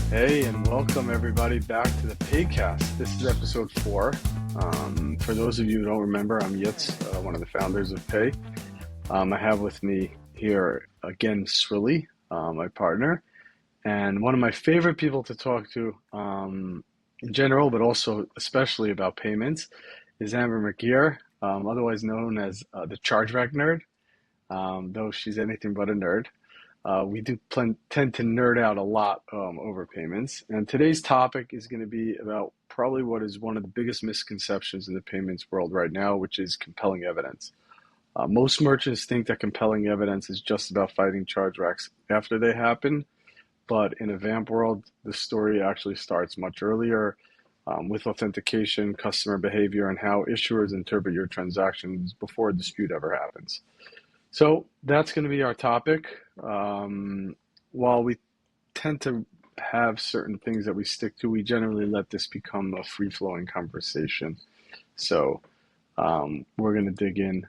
Hey, and welcome everybody back to the PAAYcast. This is episode 4. For those of you who don't remember, I'm Yitz, one of the founders of Pay. I have with me here again Srilly, my partner, and one of my favorite people to talk to in general, but also especially about payments, is Amber McGirr, otherwise known as the Chargeback Nerd, though she's anything but a nerd. We do tend to nerd out a lot over payments. And today's topic is going to be about probably what is one of the biggest misconceptions in the payments world right now, which is compelling evidence. Most merchants think that compelling evidence is just about fighting chargebacks after they happen. But in a VAMP world, the story actually starts much earlier with authentication, customer behavior, and how issuers interpret your transactions before a dispute ever happens. So that's going to be our topic. While we tend to have certain things that we stick to, we generally let this become a free-flowing conversation. So we're going to dig in.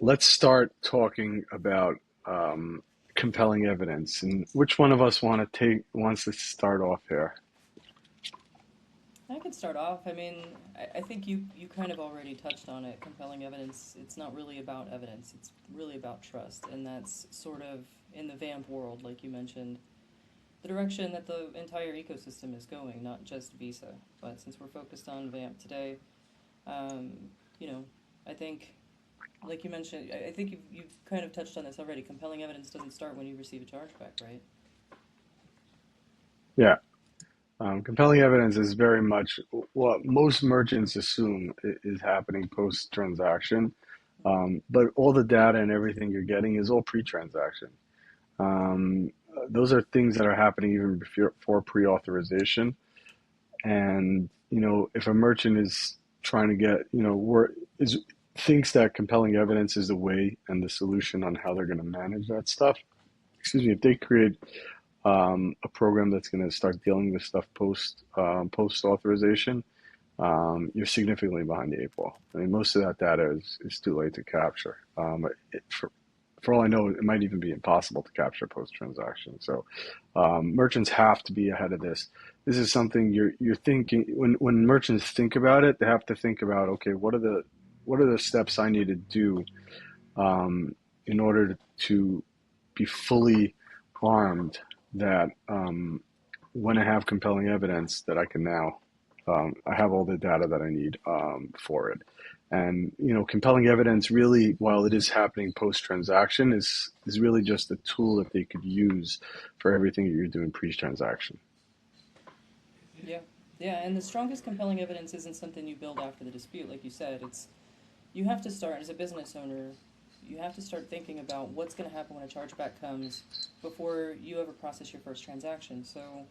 Let's start talking about compelling evidence. And which one of us wants to start off here? I can start off. I think you kind of already touched on it. Compelling evidence, it's not really about evidence, it's really about trust. And that's sort of in the VAMP world, like you mentioned, the direction that the entire ecosystem is going, not just Visa. But since we're focused on VAMP today, um, you know, I think, like you mentioned, I think you've kind of touched on this already. Compelling evidence doesn't start when you receive a chargeback, right? Yeah. Compelling evidence is very much what most merchants assume is happening post-transaction. But all the data and everything you're getting is all pre-transaction. Those are things that are happening even before pre-authorization. And, if a merchant is trying to get, thinks that compelling evidence is the way and the solution on how they're going to manage that stuff, excuse me, if they create a program that's going to start dealing with stuff post authorization, you're significantly behind the eight ball. I mean, most of that data is too late to capture. For all I know, it might even be impossible to capture post transaction. So merchants have to be ahead of this. This is something you're thinking when merchants think about it, they have to think about, okay, what are the steps I need to do in order to be fully armed that when I have compelling evidence that I can now I have all the data that I need for it. And compelling evidence really, while it is happening post-transaction, is really just a tool that they could use for everything that you're doing pre-transaction. Yeah. Yeah, and the strongest compelling evidence isn't something you build after the dispute, like you said. You have to start as a business owner. You have to start thinking about what's going to happen when a chargeback comes before you ever process your first transaction. So,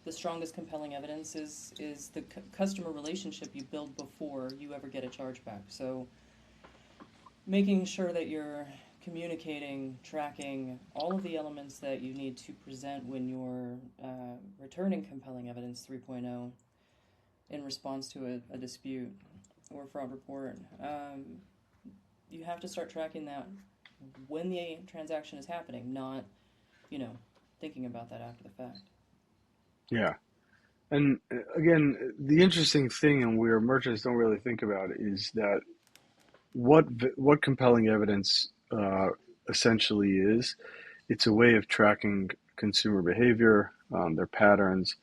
the strongest compelling evidence is the customer relationship you build before you ever get a chargeback. So, making sure that you're communicating, tracking all of the elements that you need to present when you're returning compelling evidence 3.0 in response to a dispute or fraud report. You have to start tracking that when the transaction is happening, not, you know, thinking about that after the fact. Yeah. And again, the interesting thing, and where merchants don't really think about it, is that what compelling evidence essentially is. It's a way of tracking consumer behavior, their patterns,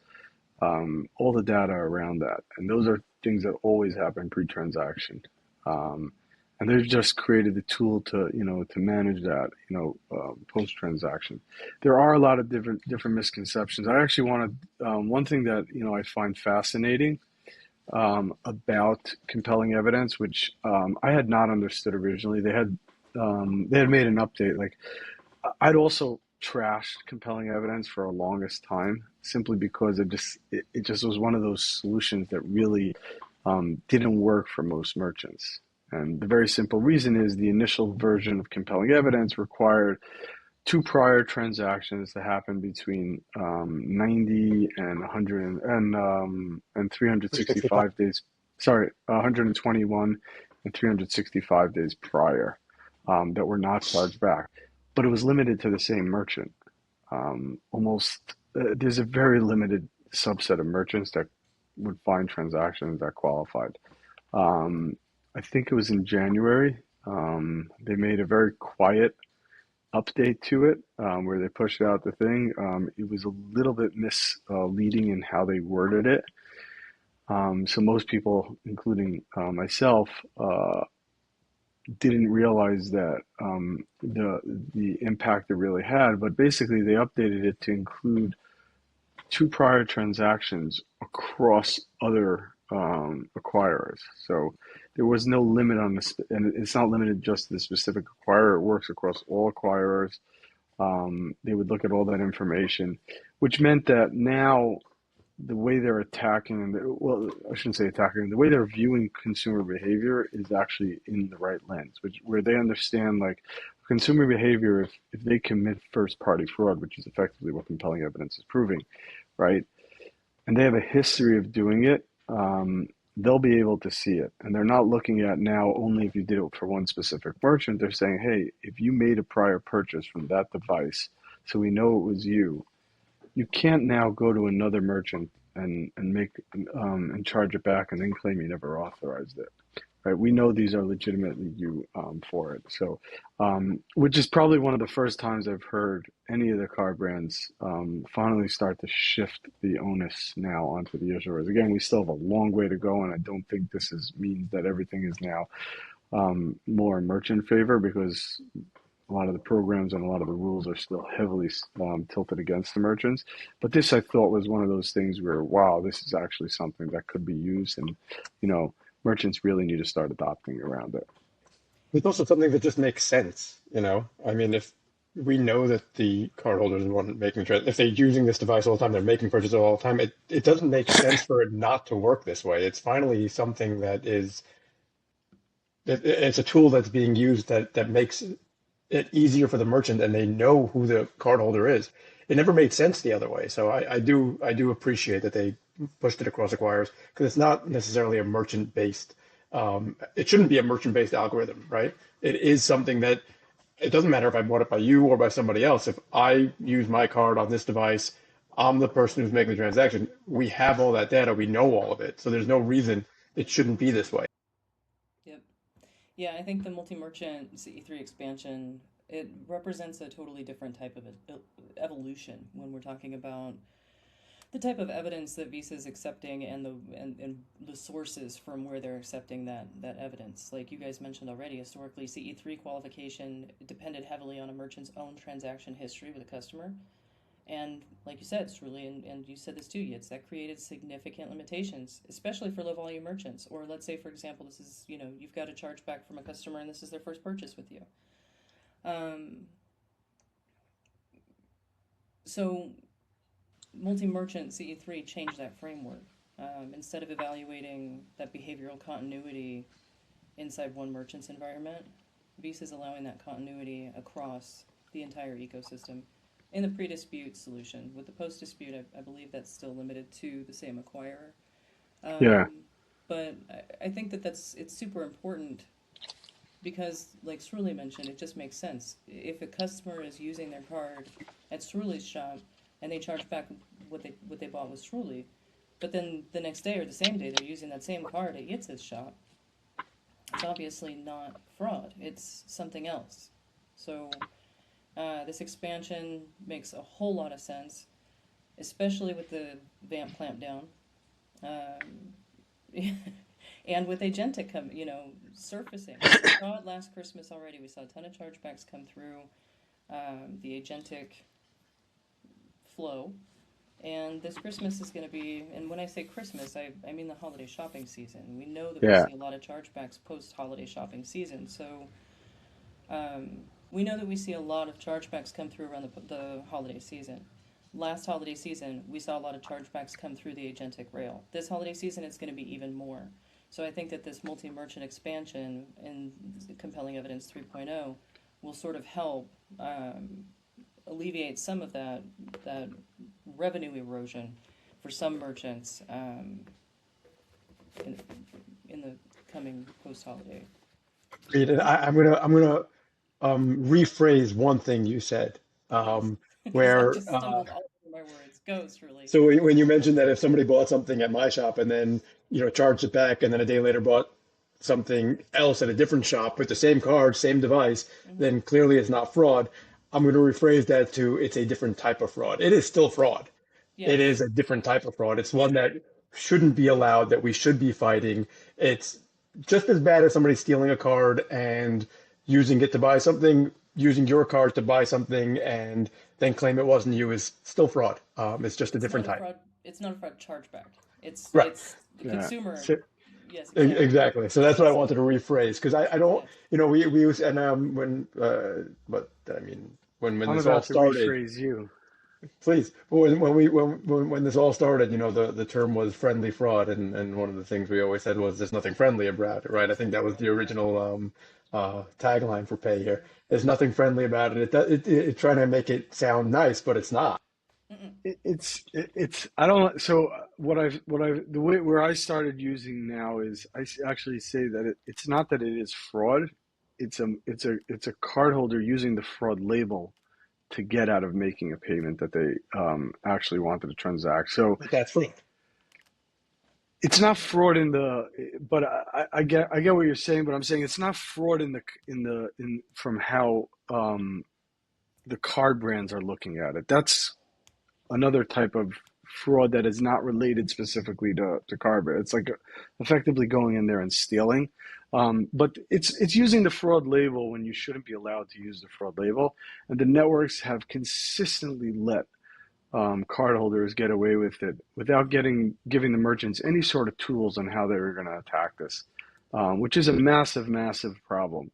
all the data around that. And those are things that always happen pre-transaction. Um, and they've just created the tool to manage that, post-transaction. There are a lot of different misconceptions. I actually wanted one thing that I find fascinating about compelling evidence, which I had not understood originally. They had made an update. Like I'd also trashed compelling evidence for a longest time simply because it just was one of those solutions that really didn't work for most merchants. And the very simple reason is the initial version of compelling evidence required two prior transactions to happen between 90 and 100 and 365. 365 days. Sorry, 121 and 365 days prior that were not charged back, but it was limited to the same merchant. Almost there's a very limited subset of merchants that would find transactions that qualified. Um, I think it was in January. They made a very quiet update to it where they pushed out the thing. It was a little bit misleading in how they worded it. So most people, including myself, didn't realize that the impact it really had. But basically, they updated it to include two prior transactions across other acquirers. So there was no limit on this, and it's not limited just to the specific acquirer. It works across all acquirers. They would look at all that information, which meant that now the way they're attacking, and well, I shouldn't say attacking, the way they're viewing consumer behavior is actually in the right lens, which where they understand like consumer behavior, if they commit first party fraud, which is effectively what compelling evidence is proving, right? And they have a history of doing it, they'll be able to see it. And they're not looking at now only if you did it for one specific merchant. They're saying, hey, if you made a prior purchase from that device, so we know it was you can't now go to another merchant and make and charge it back and then claim you never authorized it. Right? We know these are legitimately you for it. So, which is probably one of the first times I've heard any of the car brands finally start to shift the onus now onto the issuers. Again, we still have a long way to go, and I don't think this means that everything is now more in merchant favor because a lot of the programs and a lot of the rules are still heavily tilted against the merchants. But this, I thought, was one of those things where, wow, this is actually something that could be used, and merchants really need to start adopting around it. It's also something that just makes sense, you know? I mean, if we know that the cardholder is the one making if they're using this device all the time, they're making purchases all the time, it doesn't make sense for it not to work this way. It's finally something that is it's a tool that's being used that makes it easier for the merchant and they know who the cardholder is. It never made sense the other way. So I do appreciate that they pushed it across acquirers because it's not necessarily a merchant based it shouldn't be a merchant based algorithm, right? It is something that it doesn't matter if I bought it by you or by somebody else. If I use my card on this device, I'm the person who's making the transaction. We have all that data. We know all of it. So there's no reason it shouldn't be this way. Yep. Yeah, I think the multi-merchant CE3 expansion, it represents a totally different type of evolution when we're talking about the type of evidence that Visa is accepting and the sources from where they're accepting that evidence. Like you guys mentioned already, historically CE3 qualification depended heavily on a merchant's own transaction history with a customer. And like you said, Truly, and you said this too, Yitz, that created significant limitations, especially for low volume merchants. Or let's say, for example, this is, you've got a chargeback from a customer and this is their first purchase with you. So multi-merchant CE3 changed that framework. Instead of evaluating that behavioral continuity inside one merchant's environment, Visa is allowing that continuity across the entire ecosystem in the pre-dispute solution. With the post-dispute, I believe that's still limited to the same acquirer. Yeah, But I think it's super important because, like Sruli mentioned, it just makes sense. If a customer is using their card at Sruli's shop and they charge back what they bought with Sruli, but then the next day or the same day they're using that same card at Yitz's shop, it's obviously not fraud. It's something else. So this expansion makes a whole lot of sense, especially with the VAMP clampdown. And with agentic surfacing. We saw it last Christmas already. We saw a ton of chargebacks come through the agentic flow. And this Christmas is going to be, and when I say Christmas, I mean the holiday shopping season. We know that we yeah, see a lot of chargebacks post-holiday shopping season. So we know that we see a lot of chargebacks come through around the holiday season. Last holiday season, we saw a lot of chargebacks come through the agentic rail. This holiday season, it's going to be even more. So I think that this multi-merchant expansion in Compelling Evidence 3.0 will sort of help alleviate some of that revenue erosion for some merchants in the coming post-holiday. Agreed. And I'm gonna rephrase one thing you said, Yes, because I where just stumbled all over my words. goes, really. So when you mentioned that if somebody bought something at my shop and then, charged it back and then a day later bought something else at a different shop with the same card, same device, Hmm. then clearly it's not fraud. I'm going to rephrase that to it's a different type of fraud. It is still fraud. It is Yes. a different type of fraud. It's one that shouldn't be allowed, that we should be fighting. It's just as bad as somebody stealing a card and using it to buy something, using your card to buy something and then claim it wasn't you is still fraud. It's just a It's not different a type. fraud. It's not a fraud chargeback. It's Right. it's the Yeah. consumer. So, Yes, exactly. Exactly. So that's what I It's wanted to rephrase because I don't, yes. we use, and when, but I mean, when I'm this all about to started, rephrase you. please. But when this all started, the term was friendly fraud, and one of the things we always said was there's nothing friendly about it, right? I think that was the original tagline for Pay here. There's nothing friendly about it. It trying to make it sound nice, but it's not. Mm-mm. It's I don't so what I've the way where I started using now is actually say that it's not that it is fraud. It's a cardholder using the fraud label to get out of making a payment that they actually wanted to transact. So But that's fraud. it's not fraud in the, but I get what you're saying, but I'm saying it's not fraud in from how the card brands are looking at it. That's another type of fraud that is not related specifically to card brands. It's like effectively going in there and stealing. But it's using the fraud label when you shouldn't be allowed to use the fraud label, and the networks have consistently let cardholders get away with it without giving the merchants any sort of tools on how they were going to attack this, which is a massive, massive problem.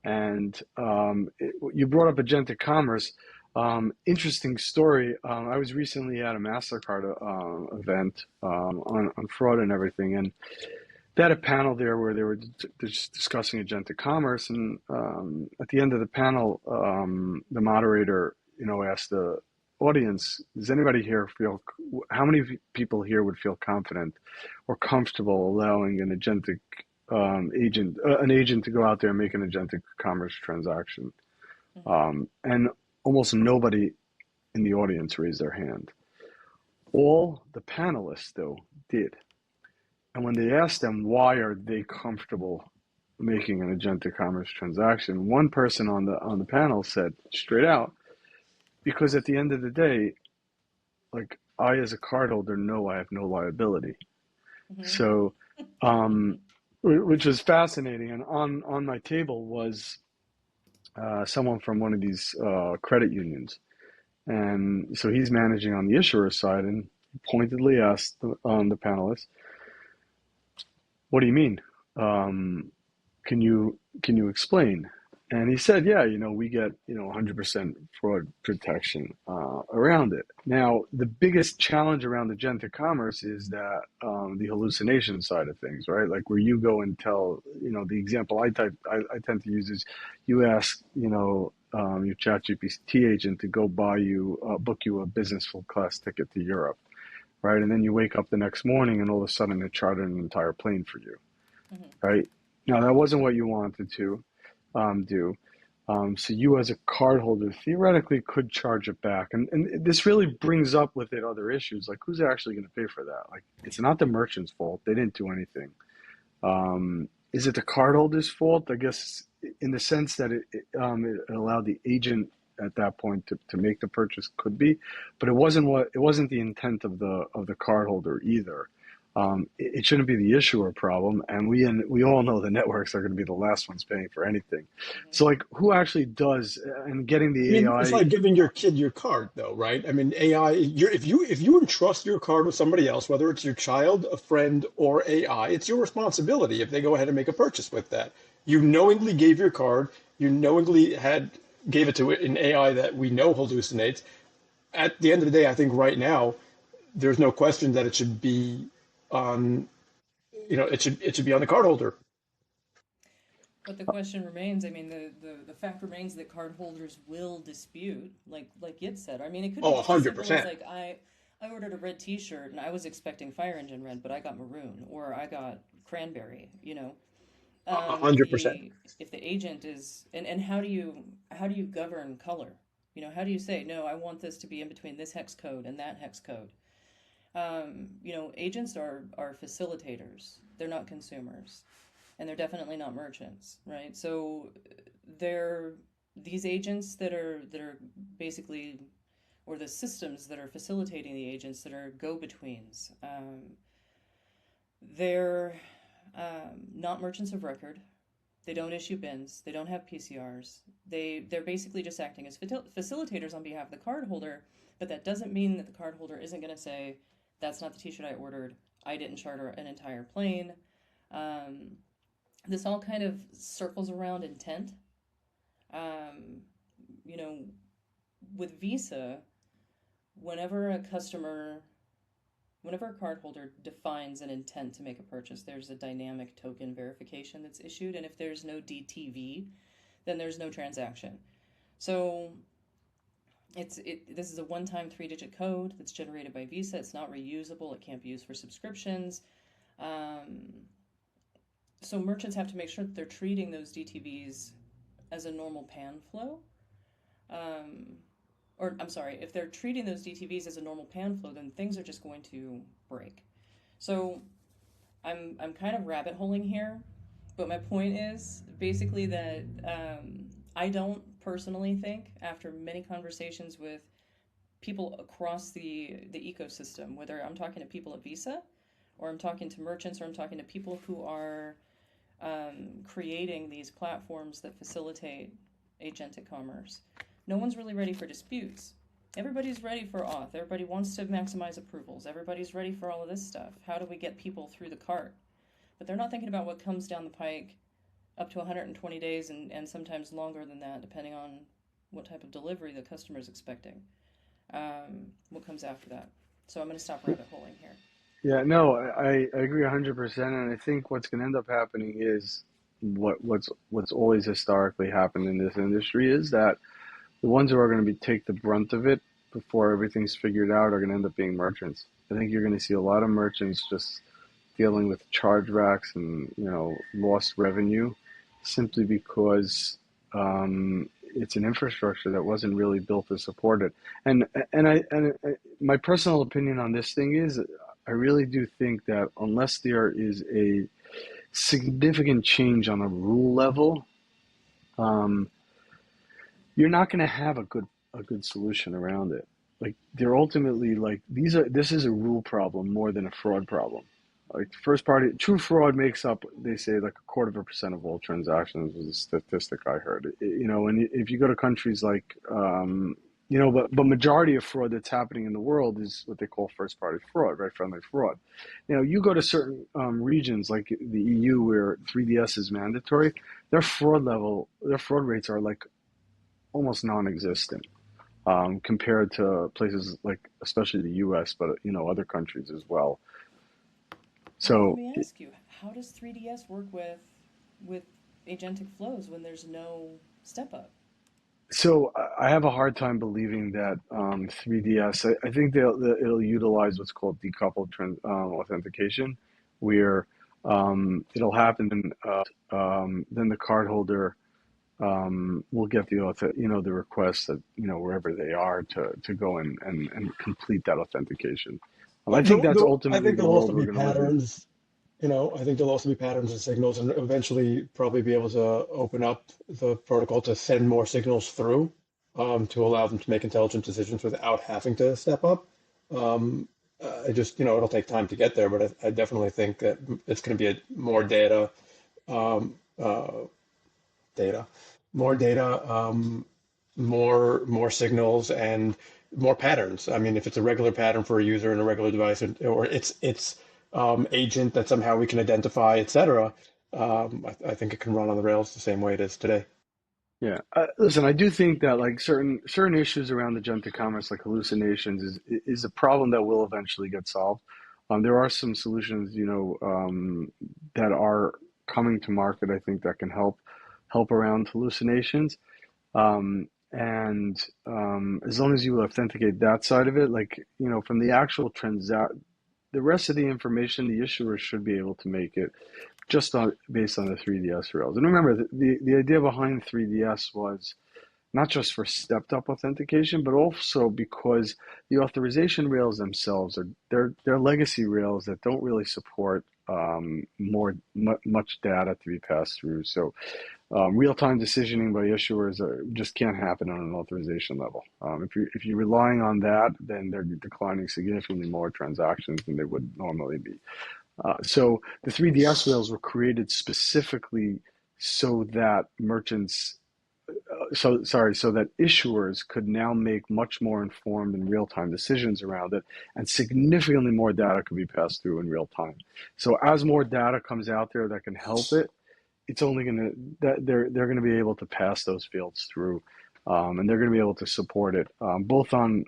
And you brought up agentic commerce. Interesting story. I was recently at a Mastercard event on fraud and everything, and they had a panel there where they were just discussing agentic commerce. And at the end of the panel, the moderator, asked the audience, "Does anybody here feel? How many people here would feel confident or comfortable allowing an agent to go out there and make an agentic commerce transaction?" Hmm. And almost nobody in the audience raised their hand. All the panelists, though, did. And when they asked them why are they comfortable making an agentic commerce transaction, one person on the panel said straight out, because at the end of the day, like I as a cardholder know I have no liability. Hmm. So, um, which was fascinating. And on my table was someone from one of these credit unions, and so he's managing on the issuer side, and pointedly asked the panelists, "What do you mean? Um, can you explain?" And he said, "Yeah, we get 100% fraud protection around it." Now, the biggest challenge around agentic commerce is that the hallucination side of things, right? Like where you go and tell, the example I tend to use is you ask, your ChatGPT agent to go book you a business full class ticket to Europe, right? And then you wake up the next morning and all of a sudden it chartered an entire plane for you, Hmm. right? Now, that wasn't what you wanted to do. So you as a cardholder theoretically could charge it back. And this really brings up with it other issues, like who's actually going to pay for that? Like it's not the merchant's fault. They didn't do anything. Is it the cardholder's fault? I guess in the sense that it allowed the agent at that point to make the purchase could be, but it wasn't the intent of the cardholder either. It shouldn't be the issuer problem, and we all know the networks are going to be the last ones paying for anything. Hmm. So like, who actually does and getting I the mean, it's AI? like giving your kid your card, though, right? I mean, AI, if you entrust your card with somebody else, whether it's your child, a friend, or AI, it's your responsibility if they go ahead and make a purchase with that. You knowingly gave your card, you knowingly gave it to an AI that we know hallucinates. At the end of the day, I think right now there's no question that it should be on, it should be on the cardholder. But the question remains. I mean, the fact remains that cardholders will dispute, like Yit said. I mean, it could be Oh, just as simple as 100%. like I ordered a red T-shirt and I was expecting fire engine red, but I got maroon or I got cranberry. A If hundred percent. the agent is and how do you govern color? How do you say, no, I want this to be in between this hex code and that hex code? Agents are facilitators. They're not consumers, and they're definitely not merchants, right? So they're these agents that are basically, or the systems that are facilitating the agents that are go-betweens. They're not merchants of record. They don't issue bins. They don't have PCRs. They're basically just acting as facilitators on behalf of the cardholder, but that doesn't mean that the cardholder isn't going to say, that's not the t-shirt I ordered. I didn't charter an entire plane. This all kind of circles around intent. You know, with Visa, whenever a cardholder defines an intent to make a purchase, there's a dynamic token verification that's issued, and if there's no DTV, then there's no transaction. So this is a one-time 3-digit code that's generated by Visa. It's not reusable. It can't be used for subscriptions. So merchants have to make sure that they're treating those DTVs as a normal pan flow. Or I'm sorry, if they're treating those DTVs as a normal pan flow, then things are just going to break. So I'm kind of rabbit holing here, but my point is basically that I don't personally think, after many conversations with people across the ecosystem, whether I'm talking to people at Visa, or I'm talking to merchants, or I'm talking to people who are creating these platforms that facilitate agentic commerce, no one's really ready for disputes. Everybody's ready for auth. Everybody wants to maximize approvals. Everybody's ready for all of this stuff. How do we get people through the cart? But they're not thinking about what comes down the pike up to 120 days and sometimes longer than that, depending on what type of delivery the customer is expecting. What comes after that? So I'm going to stop rabbit holing here. Yeah, no, I agree 100%, and I think what's going to end up happening is what's always historically happened in this industry is that the ones who are going to take the brunt of it before everything's figured out are going to end up being merchants. I think you're going to see a lot of merchants just dealing with chargebacks and lost revenue simply because it's an infrastructure that wasn't really built to support it. And my personal opinion on this thing is, I really do think that unless there is a significant change on a rule level, you're not going to have a good solution around it. Like, they're ultimately like this is a rule problem more than a fraud problem. Like, first party true fraud makes up, they say, like 0.25% of all transactions, was a statistic I heard. And if you go to countries like but majority of fraud that's happening in the world is what they call first party fraud, right? Friendly fraud. You go to certain regions like the EU where 3DS is mandatory, their fraud rates are like almost non-existent compared to places like, especially the U.S., but other countries as well. So let me ask you, how does 3DS work with agentic flows when there's no step up? So I have a hard time believing that 3DS. I think it'll utilize what's called decoupled authentication, where it'll happen, then the cardholder will get the request that wherever they are to go and complete that authentication. I think that's I ultimately think the there'll world also we're be going to live in. patterns. I think there'll also be patterns and signals, and eventually probably be able to open up the protocol to send more signals through, to allow them to make intelligent decisions without having to step up. I just, it'll take time to get there, but I definitely think that it's going to be more data, um, data, more data, more signals, and more patterns. I mean, if it's a regular pattern for a user in a regular device, or it's agent that somehow we can identify, etc., I think it can run on the rails the same way it is today. Yeah, listen, I do think that like certain issues around agentic commerce, like hallucinations, is a problem that will eventually get solved. There are some solutions, that are coming to market, I think, that can help around hallucinations. And as long as you authenticate that side of it, like, from the actual the rest of the information, the issuer should be able to make it just based on the 3DS rails. And remember, the idea behind 3DS was not just for stepped up authentication, but also because the authorization rails themselves they're legacy rails that don't really support much data to be passed through. So real-time decisioning by issuers just can't happen on an authorization level. If you're relying on that, then they're declining significantly more transactions than they would normally be. So the 3DS rails were created specifically so that so that issuers could now make much more informed and real-time decisions around it, and significantly more data could be passed through in real time. So as more data comes out there that can help it, it's only going to that they're going to be able to pass those fields through, and they're going to be able to support it both on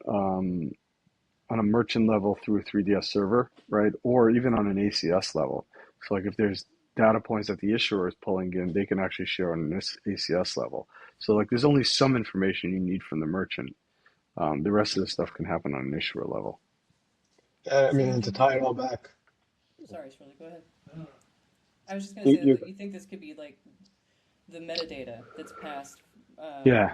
a merchant level through a 3DS server, right, or even on an ACS level. So like if there's data points that the issuer is pulling in, they can actually share on this ACS level. So like there's only some information you need from the merchant. The rest of the stuff can happen on an issuer level. I So mean, you and to think tie it all back, sorry, Shirley, go ahead. I was just going to say you that you think this could be like the metadata that's passed. Yeah,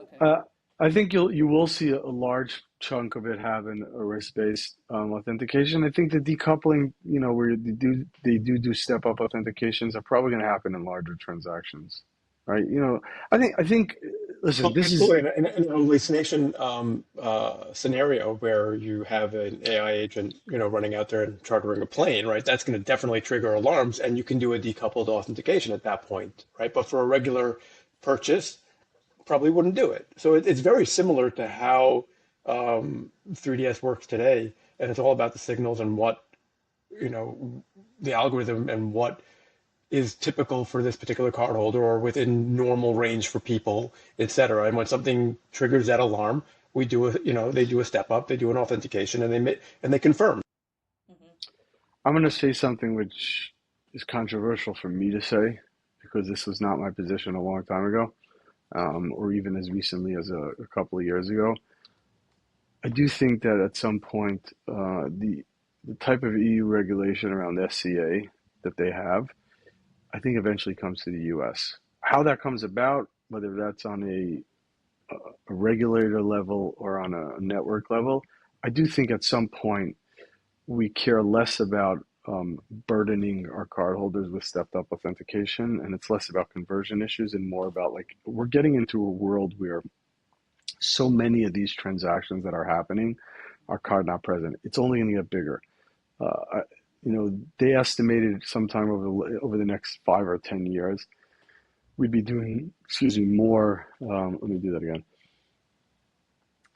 Okay. uh, I think you will see a large chunk of it having a risk-based authentication. I think the decoupling, where they do step up authentications are probably going to happen in larger transactions, right? I think. Listen, well, this is absolutely. In a hallucination scenario where you have an AI agent, running out there and chartering a plane, right? That's going to definitely trigger alarms, and you can do a decoupled authentication at that point, right? But for a regular purchase, probably wouldn't do it. So it's very similar to how 3DS works today, and it's all about the signals and what, you know, the algorithm and what is typical for this particular cardholder or within normal range for people, et cetera. And when something triggers that alarm, they do a step up, they do an authentication, and they confirm. Mm-hmm. I'm going to say something which is controversial for me to say because this was not my position a long time ago, or even as recently as a couple of years ago. I do think that at some point, the type of EU regulation around SCA that they have, I think eventually comes to the US. How that comes about, whether that's on a regulator level or on a network level, I do think at some point we care less about burdening our cardholders with stepped up authentication, and it's less about conversion issues and more about like we're getting into a world where so many of these transactions that are happening are card not present. It's only going to get bigger. Uh, they estimated sometime over the next 5 or 10 years, we'd be doing, excuse me, more. Let me do that again.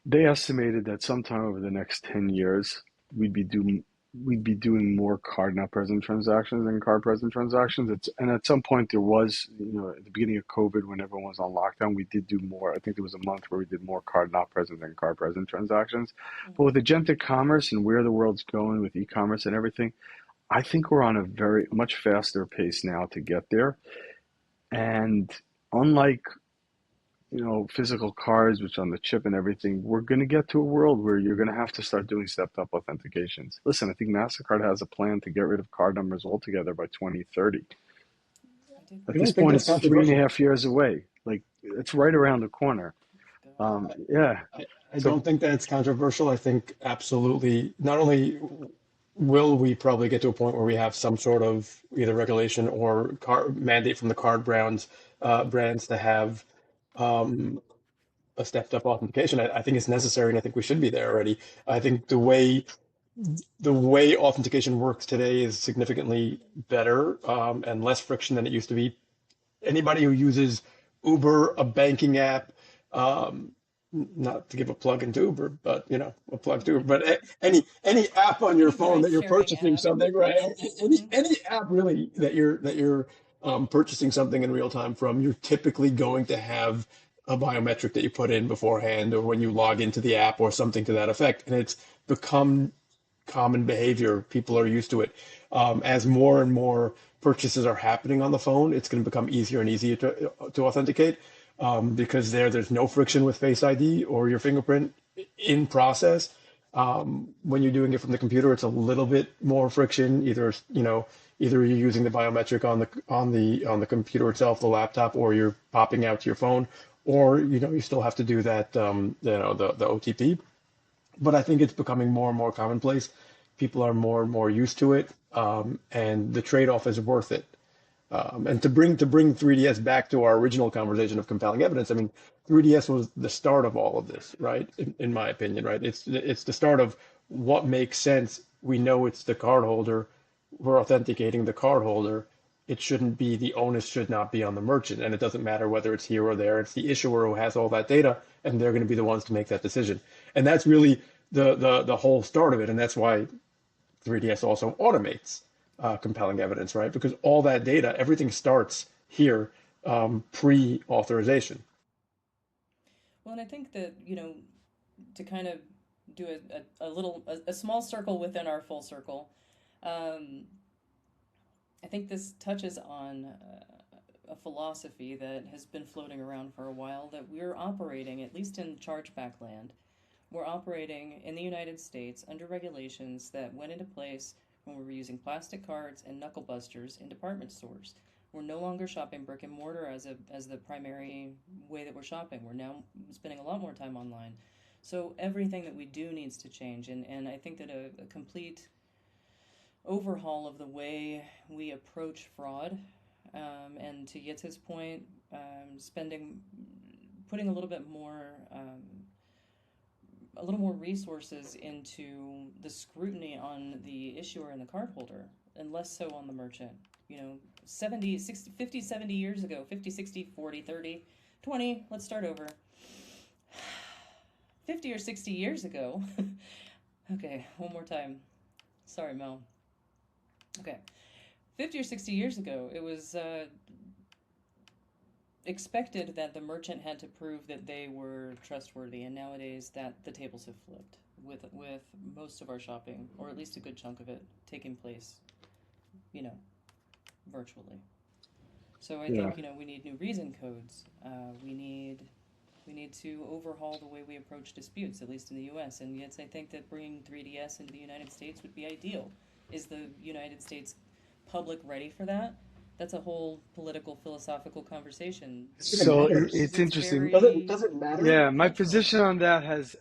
They estimated that sometime over the next 10 years, we'd be doing we'd be doing more card not present transactions than card present transactions. And at some point there was, at the beginning of COVID when everyone was on lockdown, we did do more. I think there was a month where we did more card not present than card present transactions. But with Mm-hmm. agentic commerce and where the world's going with e-commerce and everything, I think we're on a very much faster pace now to get there. And unlike physical cards, which on the chip and everything, we're going to get to a world where you're going to have to start doing stepped up authentications. Listen, I think MasterCard has a plan to get rid of card numbers altogether by 2030. I did. At I this don't think point, that's it's three and a controversial. half years away. Like, it's right around the corner. God. Yeah. I So, don't think that's controversial. I think absolutely, not only will we probably get to a point where we have some sort of either regulation or mandate from the brands to have um, a stepped up authentication. I think it's necessary, and I think we should be there already. I think the way authentication works today is significantly better and less friction than it used to be. Anybody who uses Uber, a banking app, um, not to give a plug into Uber, but a plug to Uber, but any app on your Any phone ride that you're sharing purchasing app. something, right? Any Mm-hmm. any app really that you're purchasing something in real time from, you're typically going to have a biometric that you put in beforehand or when you log into the app or something to that effect, and it's become common behavior. People are used to it. As more and more purchases are happening on the phone, it's going to become easier and easier to authenticate because there's no friction with Face ID or your fingerprint in process. When you're doing it from the computer, it's a little bit more friction. Either you're using the biometric on the computer itself, the laptop, or you're popping out to your phone, or you still have to do that, the OTP. But I think it's becoming more and more commonplace. People are more and more used to it, and the trade-off is worth it. And to bring 3DS back to our original conversation of compelling evidence, I mean, 3DS was the start of all of this, right? In my opinion, right? It's the start of what makes sense. We know it's the cardholder. We're authenticating the cardholder. It shouldn't be, the onus should not be on the merchant, and it doesn't matter whether it's here or there. It's the issuer who has all that data, and they're going to be the ones to make that decision. And that's really the whole start of it, and that's why 3DS also automates compelling evidence, right? Because all that data, everything starts here, pre-authorization. Well, and I think that, to kind of do a small circle within our full circle, um, I think this touches on a philosophy that has been floating around for a while, that we're operating, at least in chargeback land, we're operating in the United States under regulations that went into place when we were using plastic cards and knuckle busters in department stores. We're no longer shopping brick and mortar as the primary way that we're shopping. We're now spending a lot more time online. So everything that we do needs to change. And I think that a complete overhaul of the way we approach fraud, and to Yitz's point, spending, putting a little more resources into the scrutiny on the issuer and the cardholder, and less so on the merchant. 70, 60, 50, 70 years ago, 50, 60, 40, 30, 20, let's start over. 50 or 60 years ago, okay, one more time. Sorry, Mel. Okay. 50 or 60 years ago, it was expected that the merchant had to prove that they were trustworthy, and nowadays that the tables have flipped with most of our shopping, or at least a good chunk of it, taking place, you know, virtually. So I Yeah. think we need new reason codes. We need to overhaul the way we approach disputes, at least in the U.S. And yet, I think that bringing 3DS into the United States would be ideal. Is the United States public ready for that? That's a whole political, philosophical conversation. It even So matters. it's It's interesting. Does it very does it matter? Yeah, my cultural. position on that has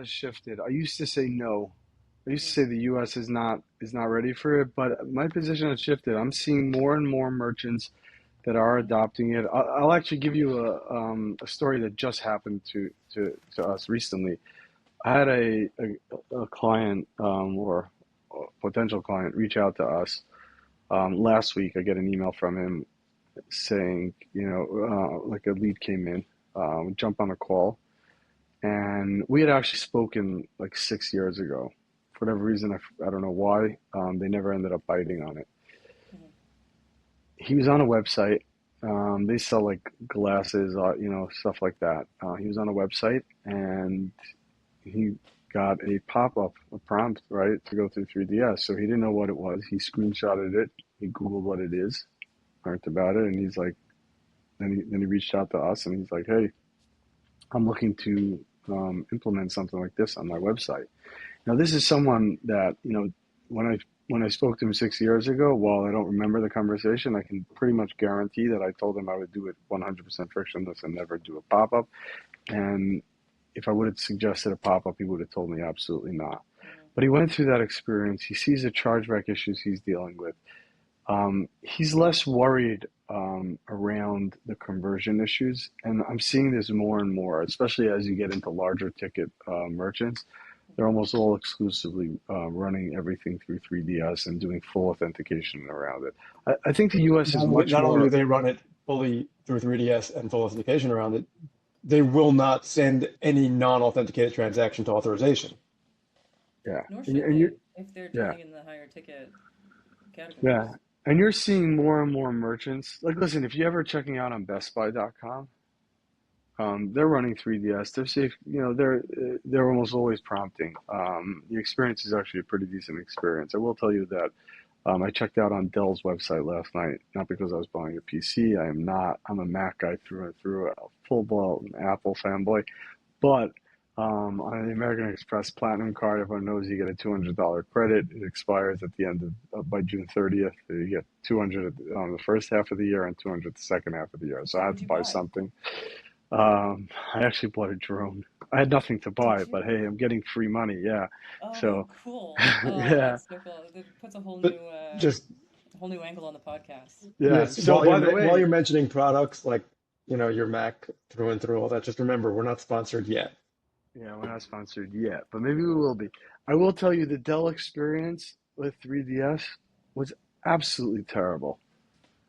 shifted. I used to say no. I used to Mm-hmm. say the U.S. is not ready for it, but my position has shifted. I'm seeing more and more merchants that are Mm-hmm. adopting it. I'll actually give you a story that just happened to us recently. I had a client, or a potential client, reach out to us last week. I get an email from him saying, like a lead came in, we jump on a call, and we had actually spoken like 6 years ago. For whatever reason, I don't know why, they never ended up biting on it. Mm-hmm. He was on a website. They sell like glasses, stuff like that. He was on a website, and he got a pop-up, a prompt, right, to go through 3DS. So he didn't know what it was. He screenshotted it. He Googled what it is, learned about it, and he's like, then he reached out to us, and he's like, hey, I'm looking to implement something like this on my website. Now, this is someone that, when I spoke to him 6 years ago, while I don't remember the conversation, I can pretty much guarantee that I told him I would do it 100% frictionless and never do a pop-up. And if I would have suggested a pop-up, he would have told me absolutely not. Mm-hmm. But he went through that experience. He sees the chargeback issues he's dealing with. He's less worried around the conversion issues, and I'm seeing this more and more, especially as you get into larger ticket merchants. They're almost all exclusively running everything through 3DS and doing full authentication around it. I think the US is much Not only do more, they run it fully through 3DS and full authentication around it, they will not send any non-authenticated transaction to authorization. yeah, Nor and, should and you, they if they're yeah, dealing in the higher ticket yeah, categories. and you're seeing more and more merchants. Like, listen, if you ever checking out on BestBuy.com, they're running 3DS. They're safe. They're almost always prompting. The experience is actually a pretty decent experience. I will tell you that I checked out on Dell's website last night, not because I was buying a PC. I am not. I'm a Mac guy through and through, a full-blown Apple fanboy. But on the American Express Platinum card, everyone knows you get a $200 credit. It expires at the end by June 30th. You get 200 on the first half of the year and 200 the second half of the year. So So I had what'd to you buy buy? something. I actually bought a drone. I had nothing to buy, Did you? but hey, I'm getting free money. Yeah. Oh, So, cool. Oh, yeah, that's so cool. It puts But just a whole new angle on the podcast. yeah. yes, So, by the while way, you're mentioning products like your Mac through and through all that, just remember we're not sponsored yet. yeah, we're not sponsored yet, but maybe we will be. I will tell you the Dell experience with 3DS was absolutely terrible.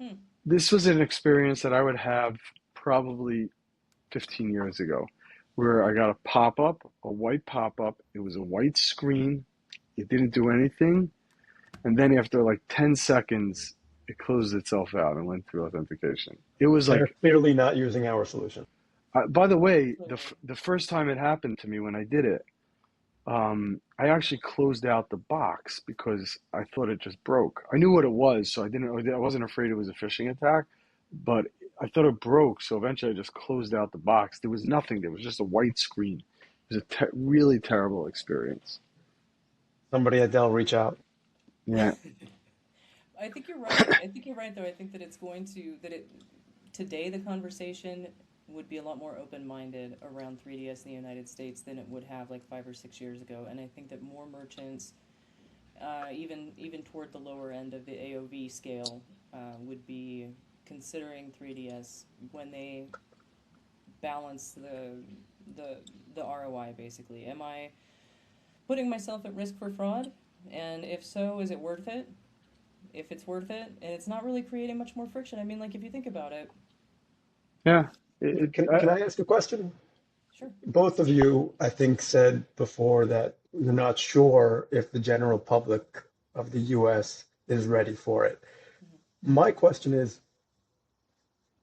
Hmm. This was an experience that I would have probably 15 years ago, where I got a pop up, a white pop up. It was a white screen. It didn't do anything. And then after like 10 seconds, it closed itself out and went through authentication. It was They're like, clearly not using our solution. by the way, Clearly. the first time it happened to me when I did it, I actually closed out the box because I thought it just broke. I knew what it was, so I wasn't afraid it was a phishing attack, but I thought it broke. So eventually I just closed out the box. There was nothing. There was just a white screen. It was a really terrible experience. Somebody at Dell reach out. Yeah. I think you're right. I think you're right, though. I think that it's going to that it today the conversation would be a lot more open-minded around 3DS in the United States than it would have like 5 or 6 years ago. And I think that more merchants, even toward the lower end of the AOV scale, would be considering 3DS when they balance the the ROI. Basically, am I putting myself at risk for fraud? And if so, is it worth it? If it's worth it, and it's not really creating much more friction. I mean, like if you think about it, Yeah. Can I ask a question? sure. Both of you, I think, said before that you're not sure if the general public of the US is ready for it. Hmm. My question is,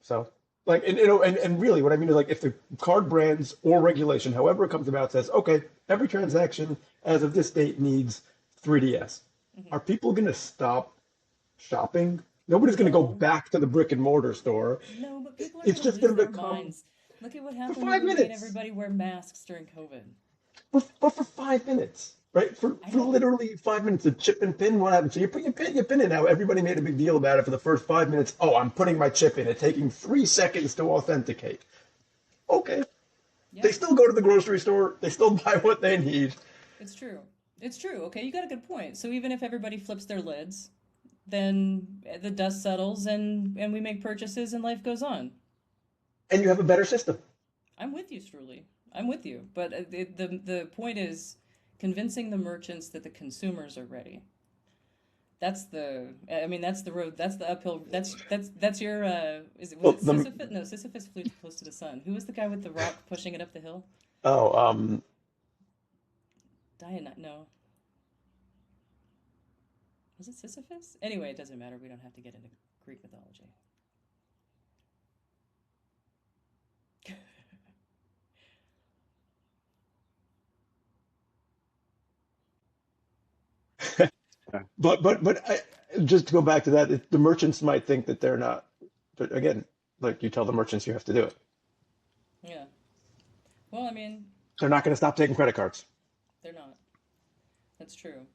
so like, and really what I mean is like if the card brands or regulation, however it comes about, says, okay, every transaction as of this date needs 3DS, Hmm. are people going to stop shopping? Nobody's going to go No, back to the brick and mortar store. no, but people are It's gonna just lose going to their become minds. Look at what for happened when five we made minutes. everybody wear masks during COVID. But for 5 minutes, right? I For know. literally 5 minutes, the chip and pin, what happened? So you put your pin in now. Everybody made a big deal about it for the first 5 minutes. Oh, I'm putting my chip in. It's taking 3 seconds to authenticate. Okay. They Yeah, still go to the grocery store. They still buy what they need. it's true. It's true. Okay, you got a good point. So even if everybody flips their lids, then the dust settles and we make purchases and life goes on. And you have a better system. I'm with you, Struli. I'm with you. But the point is convincing the merchants that the consumers are ready. That's the. I mean, that's the road. That's the uphill. That's your. Is it was Well, it Sisyphus? No, Sisyphus flew too close to the sun. Who was the guy with the rock pushing it up the hill? oh, Diana. No, was it Sisyphus? Anyway, it doesn't matter. We don't have to get into Greek mythology. Yeah. just to go back to that, the merchants might think that they're not. But again, like you tell the merchants you have to do it. Yeah. Well, I mean, They're not going to stop taking credit cards. they're not. That's true.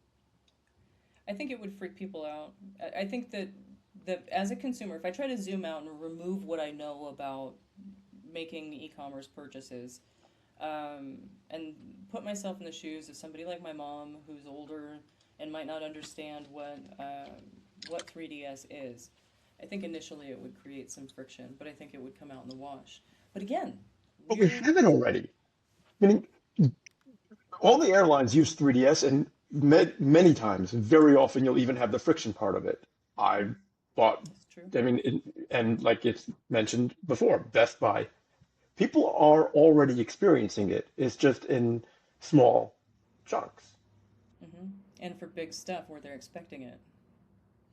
I think it would freak people out. I think that as a consumer, if I try to zoom out and remove what I know about making e-commerce purchases, and put myself in the shoes of somebody like my mom who's older and might not understand what 3DS is. I think initially it would create some friction, but I think it would come out in the wash. But again, But we we're have it already. Meaning, all the airlines use 3DS, and many times, very often, you'll even have the friction part of it. I bought, that's true. I mean, and like it's mentioned before, Best Buy. People are already experiencing it. It's just in small chunks. Hmm. And for big stuff where they're expecting it.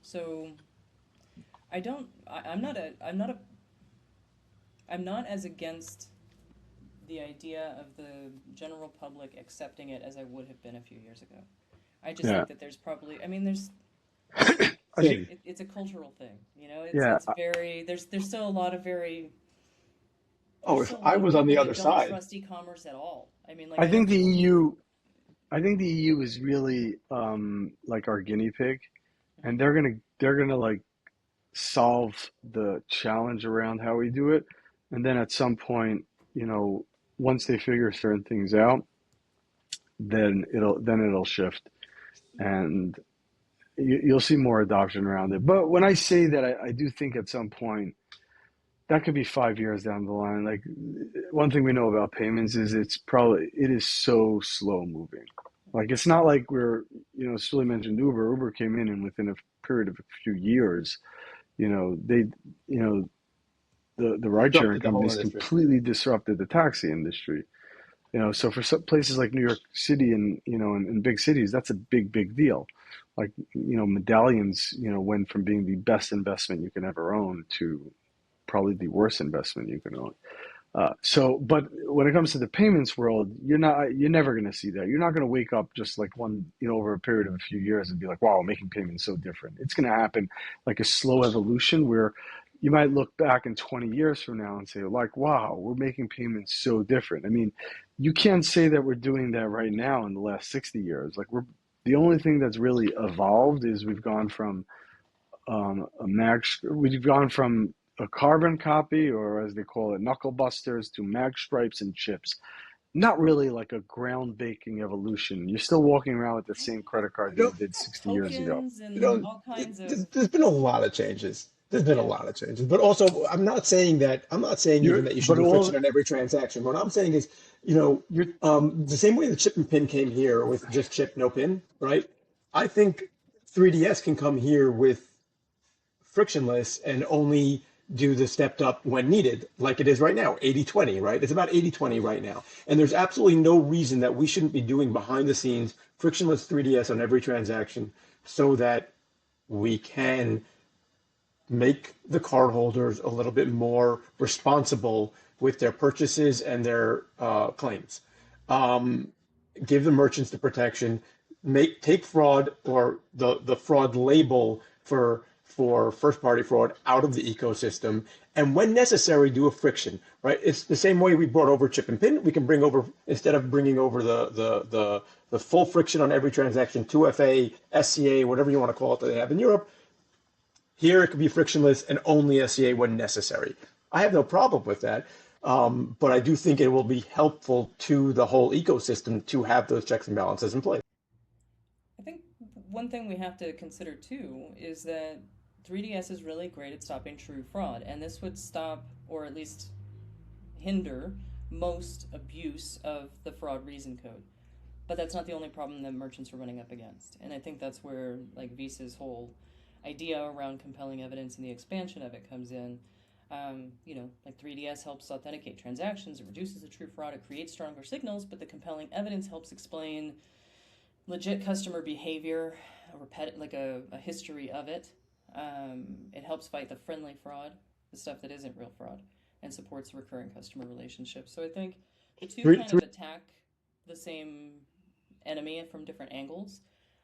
So I don't. I'm not a. I'm not a. I'm not as against the idea of the general public accepting it as I would have been a few years ago. I just Yeah. think that there's probably. I mean, there's. I think, Same. It's a cultural thing, you know. yeah. It's very. There's still a lot of very. Oh, There's if still a I lot of was on people the other that don't side, trust e-commerce at all. I mean, like I I know think the people who. EU, I think the EU is really like our guinea pig, Mhm. and they're gonna like solve the challenge around how we do it, and then at some point, once they figure certain things out, then it'll shift, and you'll see more adoption around it. But when I say that, I do think at some point that could be 5 years down the line. Like, one thing we know about payments is it is so slow moving. Like, it's not like Sully mentioned Uber. Uber came in, and within a period of a few years, they, the ride sharing Disrupted the whole companies industry. completely disrupted the taxi industry. So for some places like New York City and in big cities, that's a big, big deal. Like, medallions, went from being the best investment you can ever own to probably the worst investment you can own. But when it comes to the payments world, you're never going to see that. You're not going to wake up just like over a period of a few years and be like, wow, making payments so different. It's going to happen like a slow evolution where you might look back in 20 years from now and say, like, wow, we're making payments so different. I mean, you can't say that we're doing that right now in the last 60 years. Like, the only thing that's really evolved is we've gone from a carbon copy, or as they call it, knuckle busters, to mag stripes and chips. Not really like a groundbreaking evolution. You're still walking around with the same credit card You that you know, did 60 years ago. Tokens you and know, all kinds of there's been a lot of changes. There's been a yeah. lot of changes, but also I'm not saying even that you should But do all friction on every transaction. What I'm saying is, you're the same way the chip and pin came here with just chip, no pin, right? I think 3DS can come here with frictionless and only do the stepped up when needed, like it is right now, 80/20, right? It's about 80/20 right now. And there's absolutely no reason that we shouldn't be doing behind the scenes frictionless 3DS on every transaction so that we can make the cardholders a little bit more responsible with their purchases and their claims. Um, give the merchants the protection, take fraud or the fraud label for first party fraud out of the ecosystem, and when necessary, do a friction. Right? It's the same way we brought over chip and pin. We can bring over, instead of bringing over the full friction on every transaction, 2FA, SCA, whatever you want to call it that they have in Europe. Here it could be frictionless and only SCA when necessary. I have no problem with that. But I do think it will be helpful to the whole ecosystem to have those checks and balances in place. I think one thing we have to consider too is that 3DS is really great at stopping true fraud, and this would stop or at least hinder most abuse of the fraud reason code. But that's not the only problem that merchants are running up against. And I think that's where like Visa's whole idea around compelling evidence and the expansion of it comes in. Like 3DS helps authenticate transactions, it reduces the true fraud, it creates stronger signals, but the compelling evidence helps explain legit customer behavior, a history of it. It helps fight the friendly fraud, the stuff that isn't real fraud, and supports recurring customer relationships. So I think the two Three, kind of three, attack the same enemy from different angles.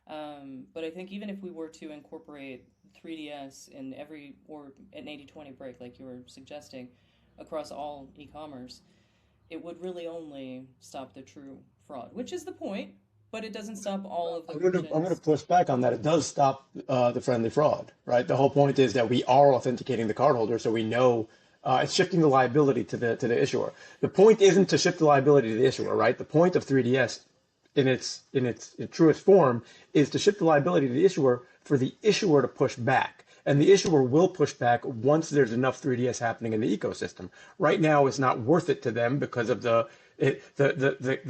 But I think even if we were to incorporate 3DS in or an 80/20 break, like you were suggesting, across all e-commerce, it would really only stop the true fraud, which is the point, but it doesn't stop all of the I'm gonna merchants. push back on that. It does stop the friendly fraud, right? The whole point is that we are authenticating the cardholder, so we know it's shifting the liability to the issuer. The point isn't to shift the liability to the issuer, right? The point of 3DS in its truest form is to shift the liability to the issuer for the issuer to push back. And the issuer will push back once there's enough 3DS happening in the ecosystem. Right now, it's not worth it to them because of the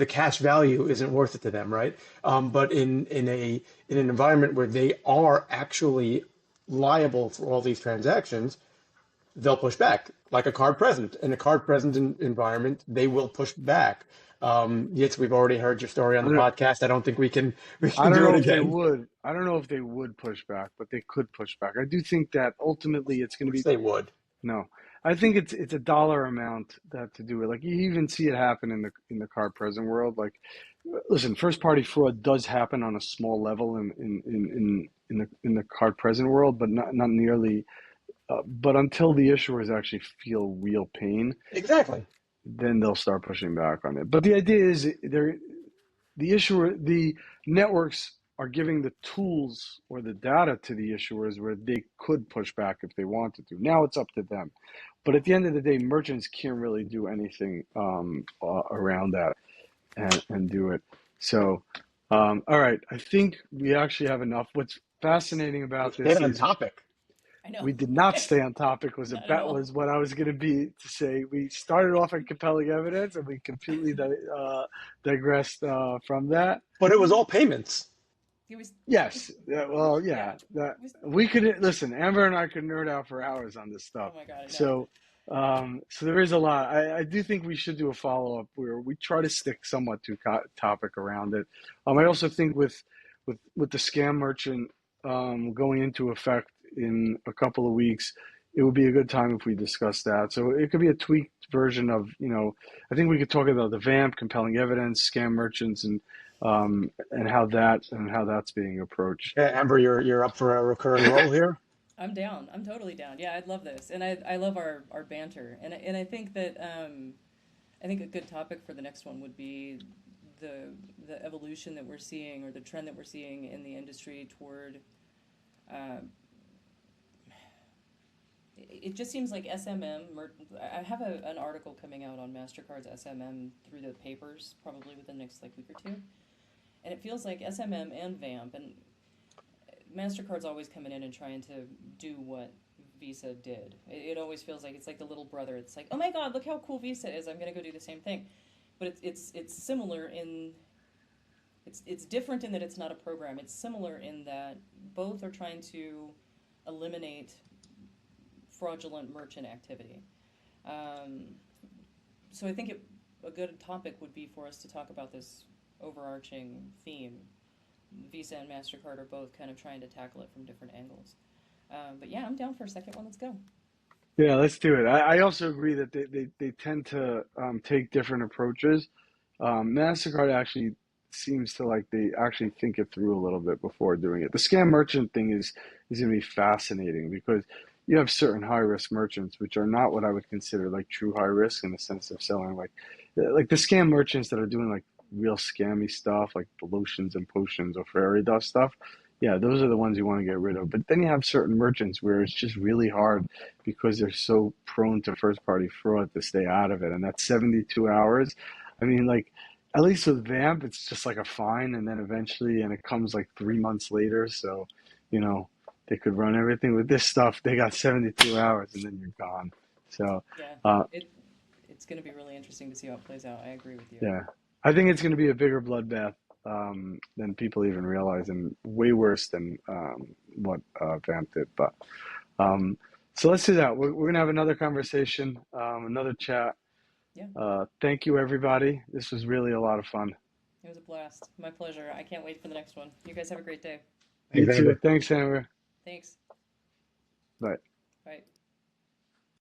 cash value isn't worth it to them, right? But in an environment where they are actually liable for all these transactions, they'll push back like a card present. In a card present environment, they will push back. Yes, we've already heard your story on the I don't, podcast. I don't think we I can don't do it know if they again. would. I don't know if they would push back, but they could push back. I do think that ultimately it's going to Which be they would. no. I think it's a dollar amount that to do it. Like, you even see it happen in the card present world. Like, listen, first party fraud does happen on a small level in the card present world, but not nearly. But until the issuers actually feel real pain, Exactly. then they'll start pushing back on it. But the idea is the networks are giving the tools or the data to the issuers where they could push back if they wanted to. Now it's up to them. But at the end of the day, merchants can't really do anything around that and do it. So, all right, I think we actually have enough. What's fascinating We about stayed this on is topic. I know. we did not stay on topic. Not at all. Was what I was going to be to say. We started off on compelling evidence, and we completely digressed from that. But it was all payments. It was, Yes. Well, yeah. yeah. That It was, we could listen. Amber and I could nerd out for hours on this oh stuff. my God, I know. So, so there is a lot. I do think we should do a follow up where we try to stick somewhat to topic around it. I also think with the scam merchant going into effect in a couple of weeks, it would be a good time if we discuss that. So it could be a tweaked version of, I think we could talk about the VAMP, compelling evidence, scam merchants, and how that's being approached. Yeah, Amber, you're up for a recurring role here. I'm down. I'm totally down. Yeah, I'd love this, and I love our banter, and I think that I think a good topic for the next one would be the evolution that we're seeing, or the trend that we're seeing in the industry toward. It just seems like SMM. I have an article coming out on Mastercard's SMM through the papers, probably within the next week or two, and it feels like SMM and VAMP and Mastercard's always coming in and trying to do what Visa did. It always feels like it's like the little brother. It's like, oh my God, look how cool Visa is. I'm gonna go do the same thing. But it's similar in it's different in that it's not a program. It's similar in that both are trying to eliminate fraudulent merchant activity. So I think a good topic would be for us to talk about this overarching theme. Visa and MasterCard are both kind of trying to tackle it from different angles. But yeah, I'm down for a second one. Let's go. Yeah, let's do it. I also agree that they tend to take different approaches. MasterCard actually seems to like they actually think it through a little bit before doing it. The scam merchant thing is going to be fascinating because you have certain high risk merchants which are not what I would consider like true high risk in the sense of selling like the scam merchants that are doing like real scammy stuff like the lotions and potions or fairy dust stuff. Yeah, those are the ones you want to get rid of. But then you have certain merchants where it's just really hard because they're so prone to first party fraud to stay out of it. And that's 72 hours. I mean, like, at least with VAMP, it's just like a fine. And then eventually, and it comes like 3 months later. So, they could run everything. With this stuff, they got 72 hours and then you're gone. So, Yeah, it's going to be really interesting to see how it plays out. I agree with you. yeah, I think it's going to be a bigger bloodbath than people even realize, and way worse than what Vamp did. But so let's do that. We're gonna have another conversation, another chat. Yeah. Thank you, everybody. This was really a lot of fun. It was a blast. My pleasure. I can't wait for the next one. You guys have a great day. You Thanks, too. Amber. Thanks, Amber. Thanks. Bye. Bye.